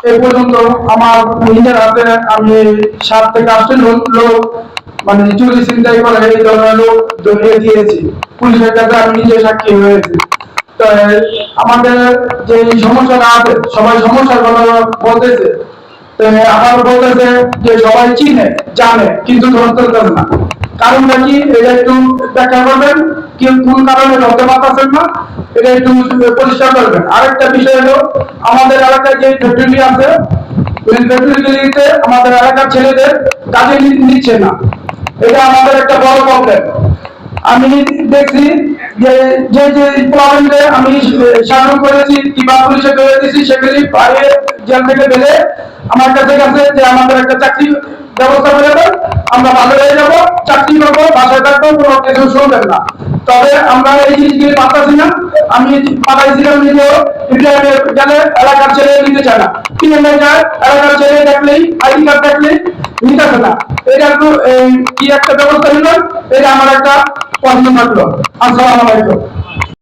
এই পর্যন্ত আমার নিজের হাতে আমি 7 থেকে 8 জন লোক মানে চুরি ছিনতাই করে এই ধরনের লোক ধরিয়ে দিয়েছি। পুলিশের কাছে আমি নিজে সাক্ষী হয়েছি। তো আমাদের যে সমস্যাটা আছে সবাই সমস্যার কথা বলতেছে, তো আবার বলতেছে যে সবাই চিনে জানে কিন্তু ধরতে পারতেছে না। কারণটা কি এটা একটু ব্যাখ্যা করবেন? কি কোন কারণে ধরতে পারতেছেন না এটা একটু পরিষ্কার করবেন। আরেকটা বিষয় হলো আমাদের এলাকায় যে ফ্যাক্টরি আছে ওই ফ্যাক্টরিগুলিতে আমাদের এলাকার ছেলেদের কাজে নিচ্ছে না। এটা আমাদের একটা বড় প্রবলেম। আমি দেখছি যে যে যে প্রবলেমে আমি শাসন করেছি কিংবা পুলিশে বের দিয়েছি সেগুলি বাইরে জেল থেকে বেরে আমার কাছে কাছে যে আমাদের একটা চাকরি ব্যবস্থা করে দেন, আমরা ভালো হয়ে যাবো, চাকরি করবো, বাসায় থাকবো, কোনো কিছু শুনবেন না। তবে আমরা এই জিনিসগুলি পাচ্ছি না। আমি পাঠাইছিলাম নিজেও গেলে এলাকার ছেলে নিতে চায় না, কিনে যায় এলাকার ছেলে দেখলেই আইডি কার্ড দেখলেই নিতেছে না। এটা একটু কি একটা ব্যবস্থা নিল, এটা আমার একটা প্রশ্ন থাকলো। আসসালামু আলাইকুম।